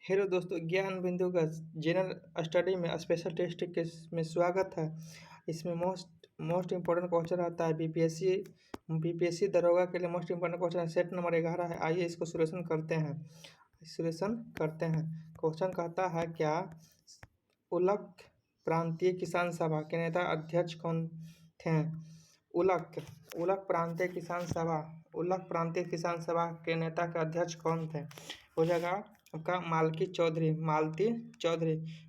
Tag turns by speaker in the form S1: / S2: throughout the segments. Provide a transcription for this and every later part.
S1: Hello दोस्तों, ज्ञान बिंदु का जनरल स्टडी में स्पेशल टेस्ट के में स्वागत है। इसमें मोस्ट इम्पोर्टेंट क्वेश्चन आता है बीपीएससी दरोगा के लिए मोस्ट इम्पोर्टेंट क्वेश्चन है। सेट नंबर 11 है। आइए इसको सोल्यूशन करते हैं। क्वेश्चन कहता है, क्या उलक प्रांतीय किसान सभा के नेता अध्यक्ष कौन थे? उलक प्रांतीय किसान सभा के नेता के अध्यक्ष कौन थे? हो जाएगा आपका मालती चौधरी।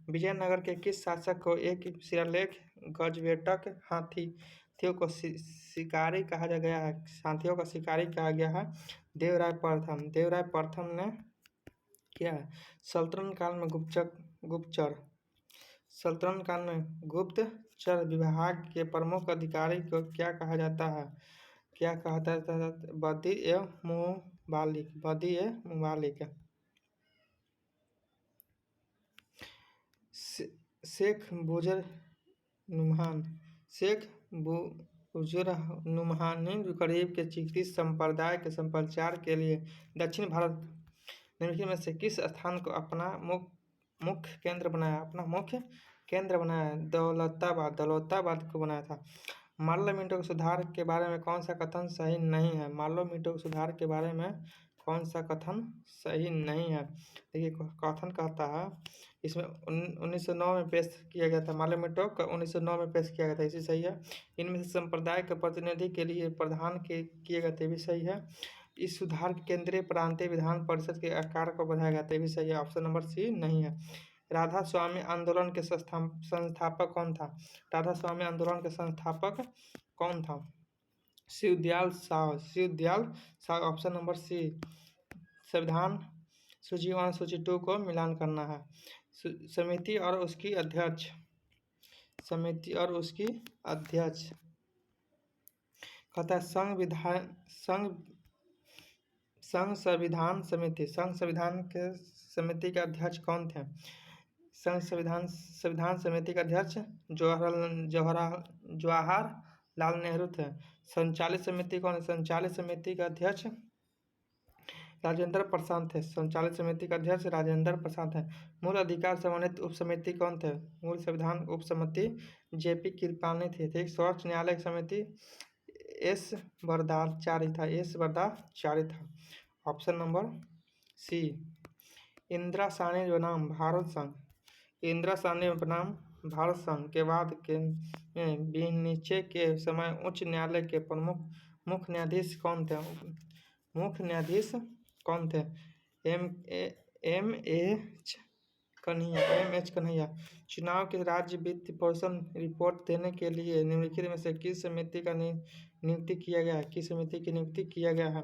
S1: विजयनगर के किस शासक को एक शिलालेख गजवेटक हाथियों को शिकारी कहा गया है? हाथियों का शिकारी कहा गया है देवराय प्रथम ने किया है। सल्तनत काल में गुप्तचर विभाग के प्रमुख अधिकारी को क्या कहा जाता है? बदी ए मुबालिक। शेख बुजुर्नुमानी करीब के चिश्ती संप्रदाय के संप्रचार के लिए दक्षिण भारत निम्नलिखित में से किस स्थान को अपना मुख्य केंद्र बनाया? दौलताबाद को बनाया था। मार्लो मिंटो के सुधार के बारे में कौन सा कथन सही नहीं है? मार्लो मिंटो के सुधार के बारे में कौन सा कथन सही नहीं है? देखिए, कथन कहता है, इसमें 1909 में पेश किया गया था। मार्लो मिंटो का 1909 में पेश किया गया था, इसी सही है। इनमें से संप्रदाय के प्रतिनिधि के लिए प्रधान किए गए थे, भी सही है। इस सुधार के केंद्रीय प्रांतीय विधान परिषद के आकार को बढ़ाया गया था, भी सही है। ऑप्शन नंबर सी नहीं है। राधा स्वामी आंदोलन के संस्थापक कौन था? राधा स्वामी आंदोलन के संस्थापक कौन था? Shivdayal Sao. Option number C. संविधान सूची 1 सूची 2 को मिलान करना है। समिति और उसकी अध्यक्ष कहता है संघ संविधान समिति के अध्यक्ष कौन थे? संविधान समिति के अध्यक्ष जवाहरलाल नेहरू थे। संचालित समिति कौन है? संचालित समिति का अध्यक्ष राजेंद्र प्रसाद थे। संचालित समिति का अध्यक्ष राजेंद्र प्रसाद है। मूल अधिकार समन्वित उपसमिति कौन थे? मूल संविधान उपसमिति जेपी कृपलानी थी। ठीक। सर्वोच्च न्यायालय समिति एस वरदाचारी था। Option number C. Indira Sahni बनाम भारत संघ के बाद के नीचे के समय उच्च न्यायालय के प्रमुख मुख्य न्यायाधीश कौन थे? M H Kanhaiya. चुनाव के राज्य वित्त पोषण रिपोर्ट देने के लिए निम्नलिखित में से किस समिति का नियुक्ति किया गया है? किस समिति की नियुक्ति किया गया है?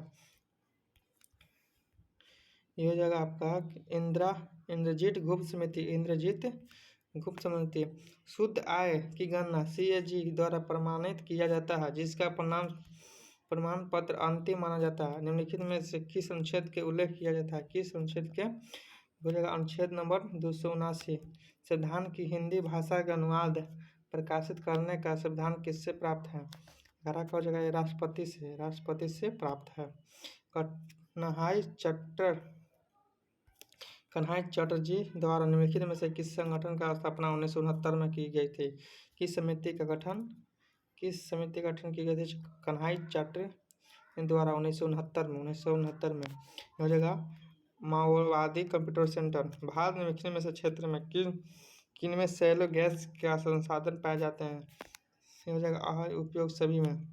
S1: यह हो जाएगा आपका इंद्रजीत गुप्त समिति। शुद्ध आय की गणना CAG द्वारा प्रमाणित किया जाता है, जिसका प्रमाण पत्र अंतिम माना जाता है। निम्नलिखित में से किस अनुच्छेद के उल्लेख किया जाता है? किस अनुच्छेद के? बोलेगा अनुच्छेद नंबर 279। संविधान की हिंदी भाषा का अनुवाद प्रकाशित करने का संविधान किससे प्राप्त है? घरा का जगह राष्ट्रपति से प्राप्त है। कन्हई चटर्जी द्वारा निम्नलिखित में से किस संगठन का स्थापना 1969 में की गई थी? किस समिति का गठन की गई थी? कन्हई चटर्जी द्वारा 1969 में। हो जाएगा माओवादी कंप्यूटर सेंटर। भारत में निम्नलिखित में से क्षेत्र में किन में शैलो गैस का संसाधन पाए जाते हैं? हो जाएगा उपयोग सभी में।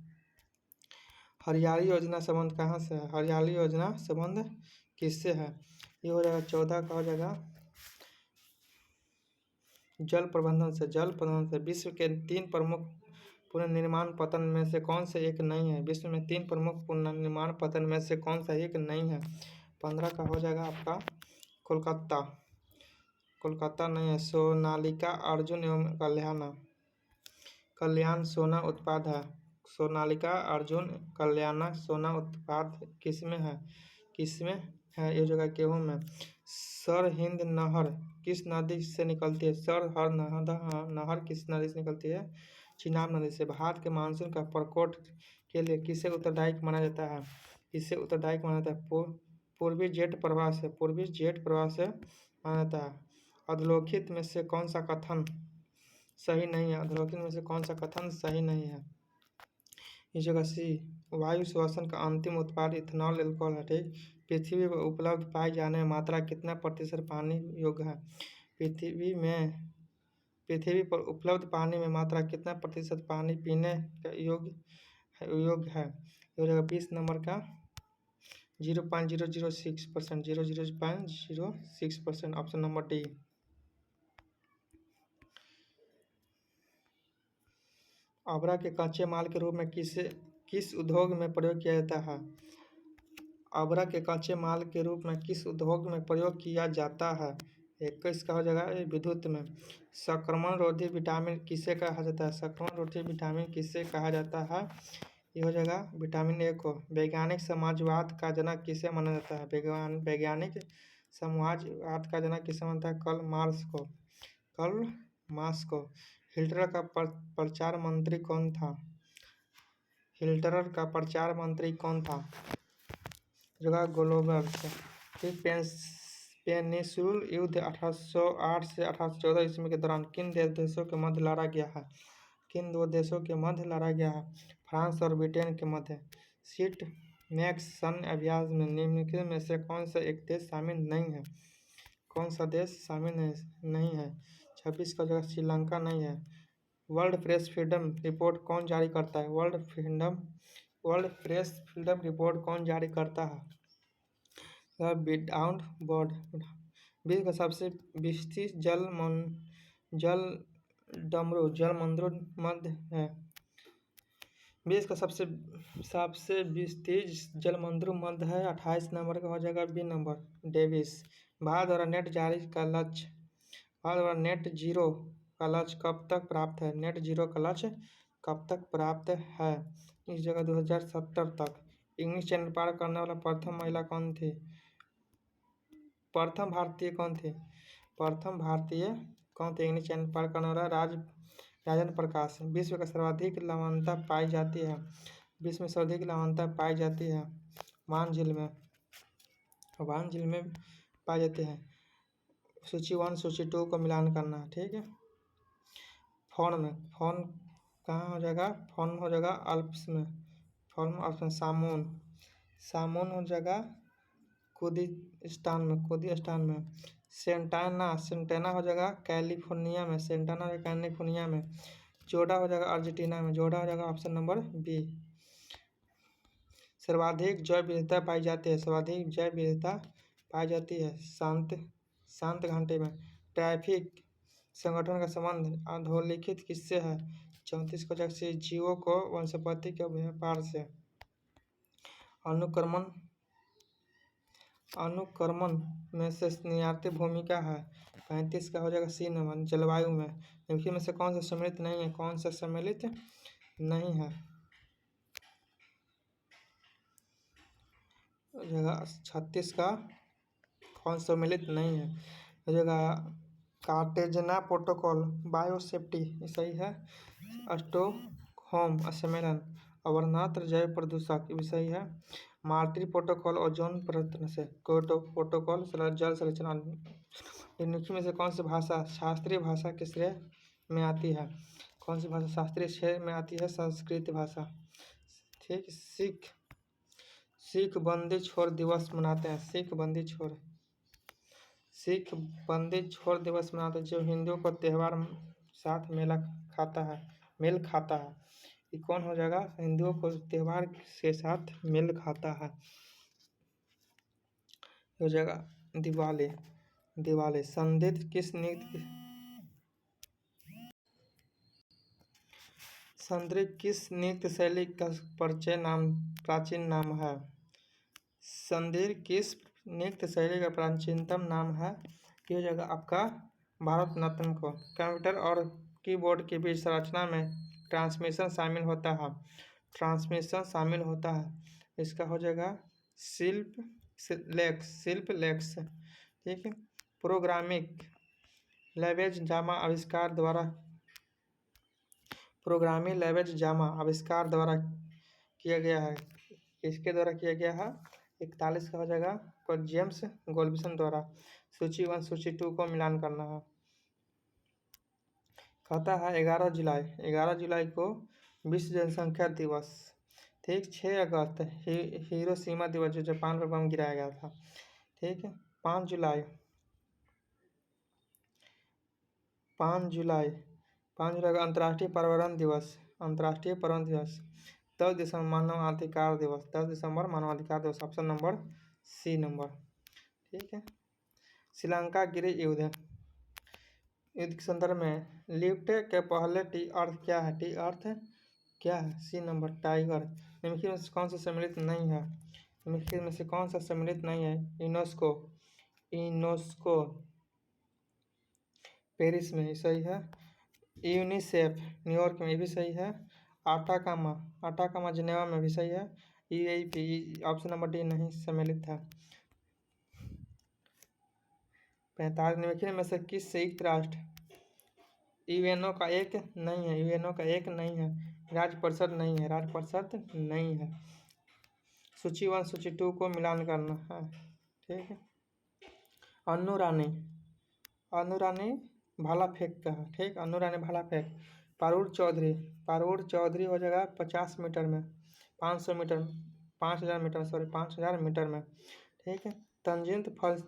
S1: हरियाली योजना संबंध कहाँ से है? हरियाली योजना संबंध किससे है? ये हो जाएगा 14 का हो जाएगा जल प्रबंधन से। विश्व के 3 प्रमुख पुनर्निर्माण पतन में से कौन से एक नहीं है? विश्व में 3 प्रमुख पुनर्निर्माण पतन में से कौन सा एक नहीं है? 15 का हो जाएगा आपका कोलकाता नहीं है। सोनालिका अर्जुन एवं कल्याण सोना उत्पाद है। सोनालिका अर्जुन कल्याण सोना उत्पाद किसमें है? ये जगह गेहूं में। सर हिंद नहर किस नदी से निकलती है? नहर किस नदी से निकलती है? चिनाब नदी से। भारत के मानसून का प्रकोप के लिए किसे उत्तरदायी माना जाता है? पूर्वी जेट प्रवाह से माना जाता है। अधोलिखित में से कौन सा कथन सही नहीं है? अधोलिखित में से कौन सा कथन सही नहीं है? इस जगह सी, वायु श्वसन का अंतिम उत्पाद इथेनॉल एल्कोहल है। ठीक। पृथ्वी पर उपलब्ध पाई जाने में मात्रा कितना प्रतिशत पानी योग्य है? पृथ्वी पर उपलब्ध पानी में मात्रा कितना प्रतिशत पानी पीने का योग्य है? ये हो जाएगा 20 नंबर का 0.006%, 0.06%, ऑप्शन नंबर डी। आबरा के कच्चे माल के रूप में किस उद्योग में प्रयोग किया जाता है? आबरा के कच्चे माल के रूप में किस उद्योग में प्रयोग किया जाता है? 21 का हो जाएगा विद्युत में। संक्रमण रोधी विटामिन किसे कहा जाता है? संक्रमण रोधी विटामिन किसे कहा जाता है? ये हो जाएगा विटामिन ए को। वैज्ञानिक समाजवाद का जनक किसे माना जाता है? वैज्ञानिक समाजवाद का जनक किसे मानता है? कार्ल मार्क्स को। हिटलर का प्रचार मंत्री कौन था? हिटलर का प्रचार मंत्री कौन था? जगह गोलोबर्स। फिर पेनिसुल युद्ध 1808 से 1814 ईस्वी के दौरान किन देशों के मध्य लड़ा गया है? किन दो देशों के मध्य लड़ा गया है? फ्रांस और ब्रिटेन के मध्य। सीट मैक्स सैन्य अभ्यास में निम्नलिखित में से कौन सा एक देश शामिल नहीं है? कौन सा देश शामिल नहीं है? 26 का जगह श्रीलंका नहीं है। वर्ल्ड प्रेस फ्रीडम रिपोर्ट कौन जारी करता है? वर्ल्ड प्रेस फ्रीडम रिपोर्ट कौन जारी करता है? बिडाउन बोर्ड। विश्व का सबसे विस्तृत जलमंदिर मध्य है। विश्व का सबसे विस्तृत जलमंदिर मध्य है। 28 नंबर का हो जाएगा बी नंबर, डेविस। भारत द्वारा नेट जीरो का लक्ष्य कब तक प्राप्त है? नेट जीरो का लक्ष्य कब तक प्राप्त है? इस जगह 2070 तक। इंग्लिश चैनल पार करने वाला प्रथम महिला कौन थी? प्रथम भारतीय कौन थे? इंग्लिश चैनल पार करने वाला राजेंद्र प्रकाश। विश्व में सर्वाधिक लवणता पाई जाती है मान झील में पाई जाती है। सूची 1 सूची 2 को मिलान करना। ठीक है। फोन कहाँ हो जाएगा? फोन हो जाएगा अल्प्स में। फोन ऑप्शन सामून हो जाएगा कुर्दिस्तान में। सेंटाना हो जाएगा कैलिफोर्निया में। जोड़ा हो जाएगा अर्जेंटीना में। जोड़ा हो जाएगा ऑप्शन नंबर बी। सर्वाधिक जैव विविधता पाई जाती है शांत घंटे में। ट्रैफिक संगठन का संबंध अधोलिखित किससे है? 34 को जगह से जीवों को वनस्पति के व्यापार से। अनुक्रमण में से निर्याती भूमिका है। 35 का हो जाएगा सी नंबर, जलवायु में। निम्नलिखित में से कौन सा सम्मिलित नहीं है? कौन सा सम्मिलित नहीं है? जगह 36 का कौन सम्मिलित नहीं है? जगह कार्टेजना प्रोटोकॉल, बायोसेफ्टी सही है। स्टॉकहोम सम्मेलन, अमरनाथ जैव प्रदूषक भी सही है। मार्ट्री प्रोटोकॉल, ओजोन परत से। क्योटो प्रोटोकॉल, जल संरक्षण। निम्नलिखित में से कौन सी भाषा शास्त्रीय भाषा के श्रेय में आती है? कौन सी भाषा शास्त्रीय श्रेय में आती है? संस्कृत भाषा। ठीक। सिख बंदी छोड़ दिवस मनाते हैं। सिख बंदी छोड़ दिवस मनाते हैं जो हिंदुओं को त्यौहार साथ मेल खाता है। ये कौन हो जाएगा? हिंदुओं को त्यौहार के साथ मेल खाता है। हो जाएगा दिवाली। संदीप किस नृत्य शैली का प्राचीन नाम है? संदीप किस नृत्य शैली का प्राचीनतम नाम है? ये हो जाएगा आपका भारतनाट्यम को। कंप्यूटर और कीबोर्ड के बीच संरचना में ट्रांसमिशन शामिल होता है। इसका हो जाएगा शिल्प लेक्स। ठीक है। प्रोग्रामिंग लैंग्वेज जावा आविष्कार द्वारा किया गया है। किसके द्वारा किया गया है? 41 का हो जाएगा जेम्स गोल्डविन द्वारा। सूची 1 सूची 2 को मिलान करना है। कहता है 11 जुलाई को विश्व जनसंख्या दिवस। ठीक। 6 अगस्त हिरोशिमा दिवस, जो जापान पर बम गिराया गया था। ठीक है। 5 जुलाई 5 जुलाई को अंतर्राष्ट्रीय पर्यावरण दिवस। 10 दिसंबर मानवाधिकार दिवस। 10 दिसंबर मानवाधिकार दिवस। Option number C number. ठीक है। श्रीलंका गृह युद्ध के संदर्भ में लिफ्ट के पहले टी अर्थ क्या है? टी अर्थ क्या है? C number tiger. निम्नलिखित में से कौन सा सम्मिलित नहीं है? निम्नलिखित में से कौन सा सम्मिलित नहीं है? यूनेस्को पेरिस में, सही है। यूनिसेफ न्यूयॉर्क में भी सही है। आटाकामा जिनेवा में भी सही है। यूएई ऑप्शन नंबर डी नहीं सम्मिलित है। 45 निम्नलिखित में से किस संयुक्त राष्ट्र यूएनओ का एक नहीं है? यूएनओ का एक नहीं है। राज्य परिषद नहीं है। राज्य परिषद नहीं है। सूची 1 सूची 2 को मिलान करना है। ठीक है। अन्नू रानी भाला फेंक का है। ठीक। अन्नू रानी भाला फेंक। पारूल चौधरी हो जाएगा 50 मीटर में, 500 मीटर, 5000 मीटर, सॉरी 5000 मीटर में। ठीक है। तंजीत फल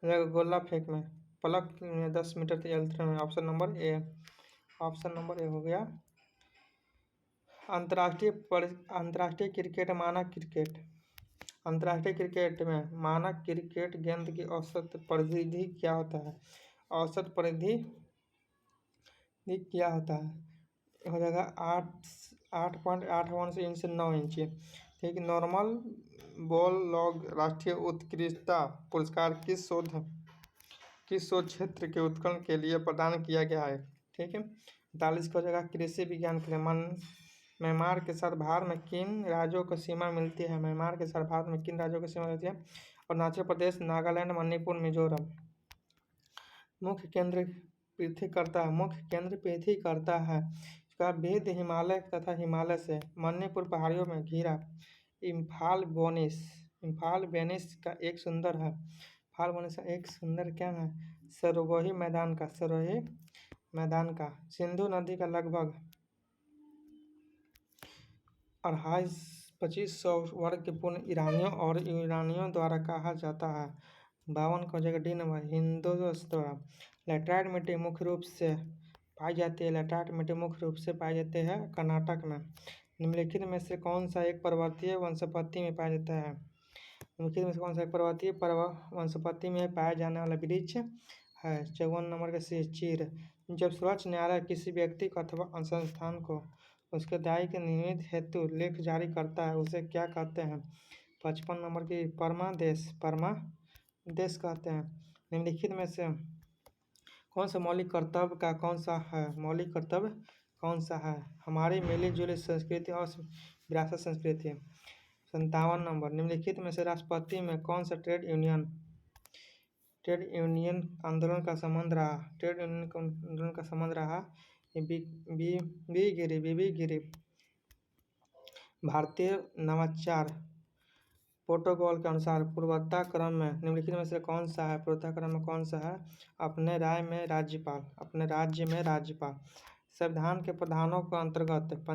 S1: गोला फेंक में, पलक में 10 मीटर यंत्र में। ऑप्शन नंबर ए हो गया। अंतर्राष्ट्रीय क्रिकेट मानक क्रिकेट। अंतर्राष्ट्रीय क्रिकेट में मानक क्रिकेट गेंद की औसत परिधि क्या होता है? औसत परिधि क्या होता है? हो जाएगा 8.81 इंच से 9 इंच। ठीक। नॉर्मल बॉल लॉग राष्ट्रीय उत्कृष्टता पुरस्कार किस शोध क्षेत्र के उत्कर्ण के लिए प्रदान किया गया है? ठीक है। 45 का हो जाएगा कृषि विज्ञान के लिए। म्यांमार के साथ भारत में किन राज्यों को सीमा मिलती है? म्यांमार के साथ भारत में किन राज्यों को सीमा मिलती है? अरुणाचल प्रदेश, नागालैंड, मणिपुर, मिजोरम। मुख्य केंद्र पृथ्वी करता है। इसका भेद हिमालय तथा हिमालय से मणिपुर पहाड़ियों में घिरा इम्फाल बेनिस का एक सुंदर है। इम्फाल बेनिस का एक सुंदर क्या है? सरोही मैदान का। सिंधु नदी का लगभग 2500 वर्ग के पूर्ण ईरानियों द्वारा कहा जाता है। 52 का जगह डी नंबर हिंदुओं द्वारा। लैटेराइट मिट्टी मुख्य रूप से पाई जाती है कर्नाटक में। निम्नलिखित में से कौन सा एक पर्वतीय वनस्पति में पाया जाता है? निम्नलिखित में से कौन सा एक पर्वतीय वनस्पति में पाया जाने वाला वृक्ष है? 54 नंबर का चीड़। जब सर्वोच्च न्यायालय किसी व्यक्ति को अथवा संस्थान को उसके दायी के निमित्त हेतु लेख जारी करता है, उसे क्या कहते हैं? 55 नंबर की परमादेश कहते हैं। निम्नलिखित में से कौन सा मौलिक कर्तव्य कौन सा है? हमारी मिली-जुली संस्कृति और विरासत संस्कृति। 57 नंबर निम्नलिखित में से राष्ट्रपति में कौन सा ट्रेड यूनियन आंदोलन का संबंध रहा? बीबी गिरी। भारतीय नवाचार प्रोटोकॉल के अनुसार पूर्वता क्रम में निम्नलिखित में से कौन सा है? अपने राज्य में राज्यपाल। संविधान के प्रावधानों के अंतर्गत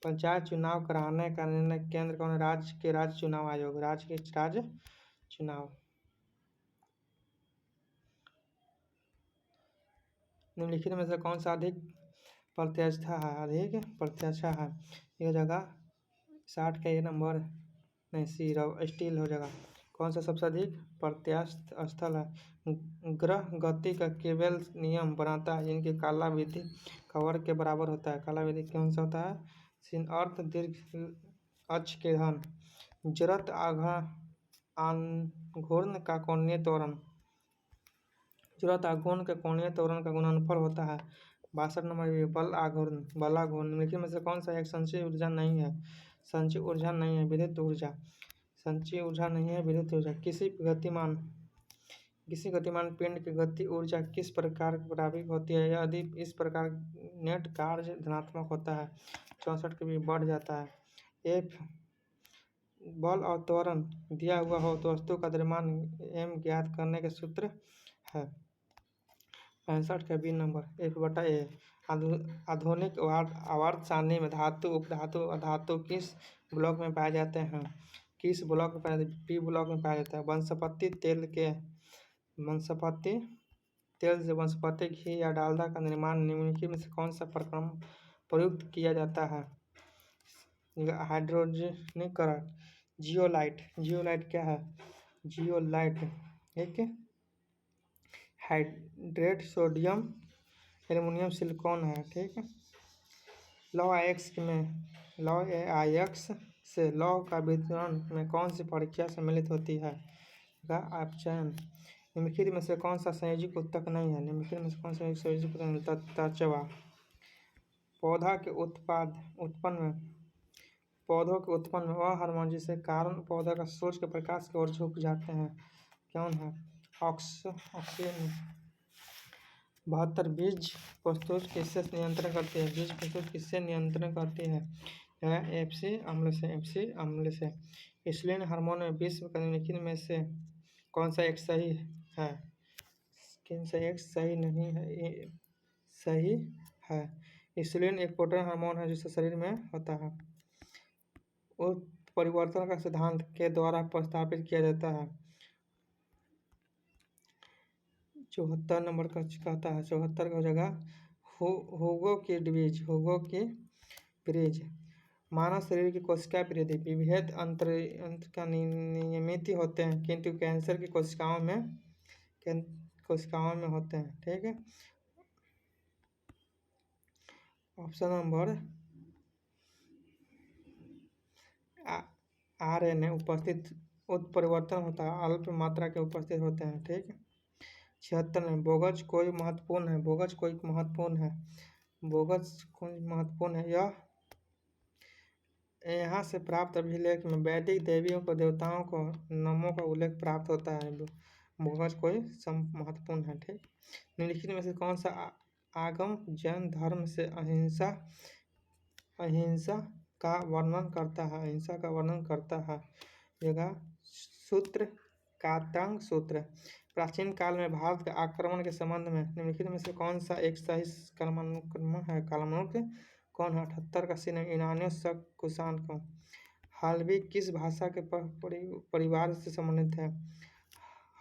S1: पंचायत चुनाव कराने का निर्णय केंद्र कौन? राज्य चुनाव आयोग। चुनाव। निम्नलिखित में से कौन सा अधिक प्रत्यक्षता है? यह जगह 60 का ये नंबर नहीं, स्टील हो जाएगा। कौन सा सबसे अधिक प्रत्यास्थ स्थल है? ग्रह गति का केवल नियम बनाता है जिनकी कालावधि कवर के बराबर होता है। कालावधि कौन सा होता है? sin अर्थ दीर्घ अक्ष के धन। जरत आघूर्ण का कोणीय त्वरण। जरत आघूर्ण के कोणीय त्वरण का गुणनफल होता है। 62 नंबर बल आघूर्ण। निम्नलिखित में से कौन सा एक संचयी ऊर्जा नहीं है? विद्युत ऊर्जा। किसी गतिमान पिंड की गति ऊर्जा किस प्रकार प्राप्त होती है? यदि इस प्रकार नेट कार्य धनात्मक होता है 64 के भी बढ़ जाता है। बल और त्वरण दिया हुआ हो तो वस्तु का द्रव्यमान m ज्ञात करने के सूत्र है। 65 का बी नंबर 1/a। आधुनिक आवर्त सारणी में धातु उपधातु अधातु किस ब्लॉक में पाए जाते हैं? किस ब्लॉक में पाए जाते हैं? पी ब्लॉक में पाया जाता है। वनस्पति तेल से वनस्पति घी या डालडा का निर्माण निम्नलिखित में से कौन सा प्रक्रम प्रयुक्त किया जाता है? हाइड्रोजनीकरण। जियोलाइट क्या है? जियोलाइट एक हाइड्रेट सोडियम एल्युमिनियम सिलिकॉन है। ठीक है। लौ एक्स से लौ का वितरण में कौन सी प्रक्रिया सम्मिलित होती है? अपचयन। निम्नलिखित में से कौन सा संयोजक उत्तक नहीं है? निम्नलिखित में से कौन सा संयोजक उत्तक नहीं? तचवा। पौधों के उत्पन्न में वह हार्मोन जिसके कारण पौधा का सूर्य के प्रकाश की ओर झुक जाते हैं कौन है? ऑक्सीन। 72 बीज प्रस्तुत किससे नियंत्रण करती है? बीज प्रस्तुत किससे नियंत्रण करती है? एफसी अम्ल से। इंसुलिन हार्मोन में विश्व के निम्नलिखित में से कौन सा एक सही है? किन से एक सही नहीं है? सही है। इंसुलिन एक प्रोटीन हार्मोन है जिससे शरीर में होता है। परिवर्तन का सिद्धांत के द्वारा प्रस्तावित किया जाता है। 74 नंबर का कहता है। 74 का हो जाएगा हुगो की ब्रिज। मानव शरीर की कोशिका वृद्धि विभेद अंतर का नियमित होते हैं किंतु कैंसर की कोशिकाओं में होते हैं। ठीक है। ऑप्शन नंबर RNA उपस्थित उत्परिवर्तन होता है अल्प मात्रा के उपस्थित होते हैं। ठीक है। 76 में बोगस कोई महत्वपूर्ण है। यह यहाँ से प्राप्त अभिलेख में वैदिक देवियों को देवताओं को नामों का उल्लेख प्राप्त होता है। बोगस कोई महत्वपूर्ण है। ठीक। निम्नलिखित में से कौन सा आगम जैन धर्म से अहिंसा का वर्णन करता है? यह सूत्र कात्यांग सूत्र। प्राचीन काल में भारत के आक्रमण के संबंध में निम्नलिखित में से कौन सा एक सही कालानुक्रम है? कालानुक्रम कौन है? 78 का सी यूनानियों कुषाण को। हल्बी किस भाषा के परिवार से संबंधित है?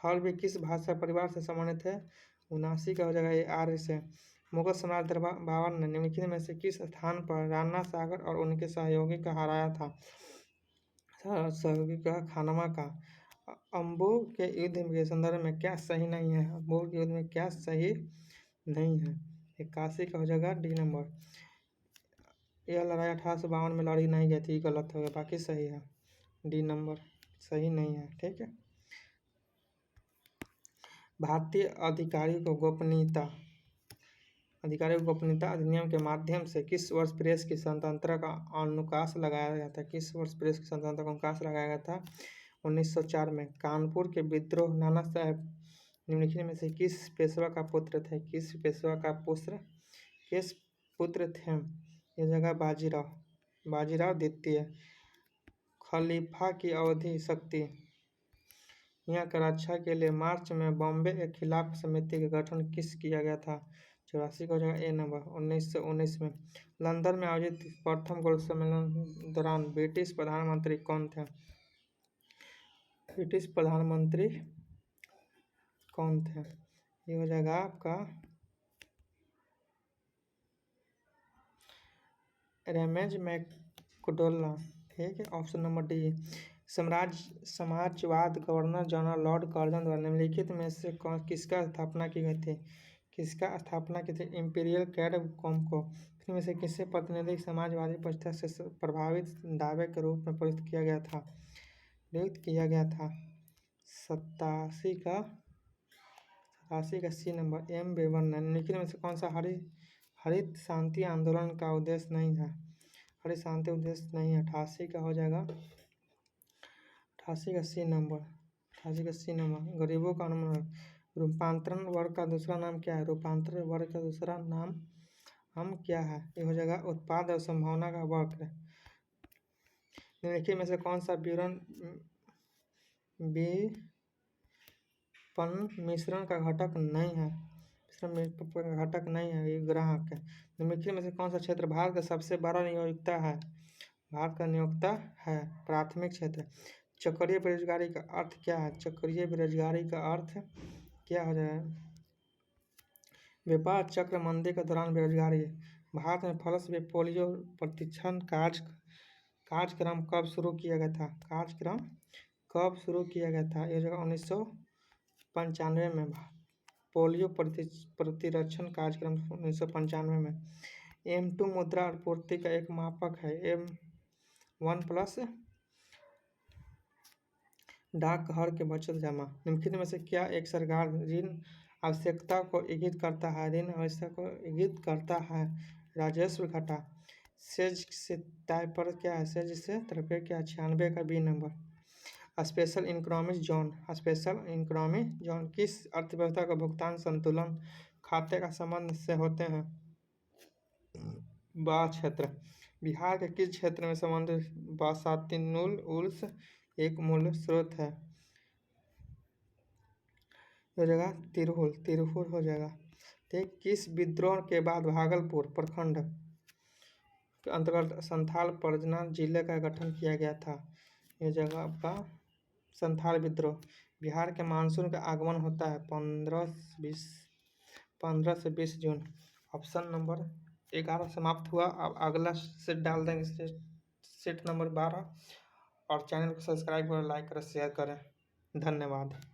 S1: हल्बी किस भाषा परिवार से संबंधित है? 79 का हो जाएगा ये आर्य से। मुगल सम्राट बाबर ने निम्नलिखित में से किस स्थान पर राणा सागर और उनके सहयोगी का हराया था? सहयोगी का खानवा का। अम्बू के युद्ध के संदर्भ में क्या सही नहीं है? अम्बू के युद्ध में क्या सही नहीं है? 81 का हो जाएगा डी नंबर। यह लड़ाई 1852 में लड़ी नहीं गई थी, गलत हो गया, बाकी सही है। डी नंबर सही नहीं है। ठीक है। भारतीय अधिकारियों को गोपनीयता अधिनियम के माध्यम से किस वर्ष प्रेस की स्वतंत्रता का अवकाश लगाया गया था? किस वर्ष प्रेस की स्वतंत्रता का अवकाश लगाया गया था? 1904 में। कानपुर के विद्रोह नाना साहेब निम्नलिखित में से किस पेशवा का पुत्र थे? किस पुत्र थे? यह जगह बाजीराव द्वितीय। खलीफा की अवधि शक्ति यहाँ की रक्षा के लिए मार्च में बॉम्बे के खिलाफ समिति का गठन किस किया गया था? 84 का हो जाएगा ए नंबर। 1919 में। लंदन में आयोजित प्रथम गोल्फ सम्मेलन दौरान ब्रिटिश प्रधानमंत्री कौन थे? ये हो जाएगा आपका रमेश मैकडोनाल्ड। ठीक है। Option number D. समाजवाद गवर्नर जनरल लॉर्ड कर्जन द्वारा निम्नलिखित में से किसका स्थापना की गई थी? इंपीरियल कैड कॉम को इनमें से किसे प्रतिनिधि समाजवादी पक्षता से प्रभावित दावे के रूप में प्रयुक्त किया गया था? 87 का सी नंबर एम बेवन। निम्नलिखित में से कौन सा हरित शांति आंदोलन का उद्देश्य नहीं है? हरित शांति उद्देश्य नहीं है। 88 का हो जाएगा 88 का सी नंबर। गरीबों का रूपांतरण वर्ग का दूसरा नाम क्या है? रूपांतरण वर्ग का दूसरा नाम क्या है? ये हो जाएगा उत्पाद और संभावना का वक्र। निम्नलिखित में से कौन सा विपणन मिश्रण का घटक नहीं है? मिश्रण घटक नहीं है, ये ग्राहक है। निम्नलिखित में से कौन सा क्षेत्र भारत का सबसे बड़ा नियोक्ता है? भारत का नियोक्ता है प्राथमिक क्षेत्र। चक्रीय बेरोजगारी का अर्थ क्या है? चक्रीय बेरोजगारी का अर्थ क्या हो जाएगा? व्यापार चक्र मंदी के दौरान बेरोजगारी। भारत में फलस में पोलियो प्रतिक्षण कार्यक्रम कब शुरू किया गया था? कार्यक्रम कब शुरू किया गया था? ये जगह 1995 में। पोलियो प्रतिरक्षण कार्यक्रम 1995 में। M2 मुद्रा आपूर्ति का एक मापक है। M1+ डाकघर के बचत जमा। निम्नलिखित में से क्या एक सरकार ऋण आवश्यकता को इंगित करता है? ऋण आवश्यकता को इंगित करता है राजस्व घटा। सेज से तय पर क्या है? सेज से तरफे क्या? 96 का B number. Special economic zone. Special economic zone किस अर्थव्यवस्था का भुगतान संतुलन खाते का संबंध से होते हैं? बा क्षेत्र। बिहार के किस क्षेत्र में समुद्र बासातिनुल एक मूल स्रोत है? हो जाएगा तिरहुल हो जाएगा। ठीक। किस विद्रोह के बाद भागलपुर प्रखंड के अंतर्गत संथाल परगना जिले का गठन किया गया था? ये जगह का संथाल विद्रोह। बिहार के मानसून का आगमन होता है 15 से 20 जून। ऑप्शन नंबर 11 समाप्त हुआ। अब अगला सेट डाल देंगे, सेट नंबर 12। और चैनल को सब्सक्राइब करें, लाइक करें, शेयर करें। धन्यवाद।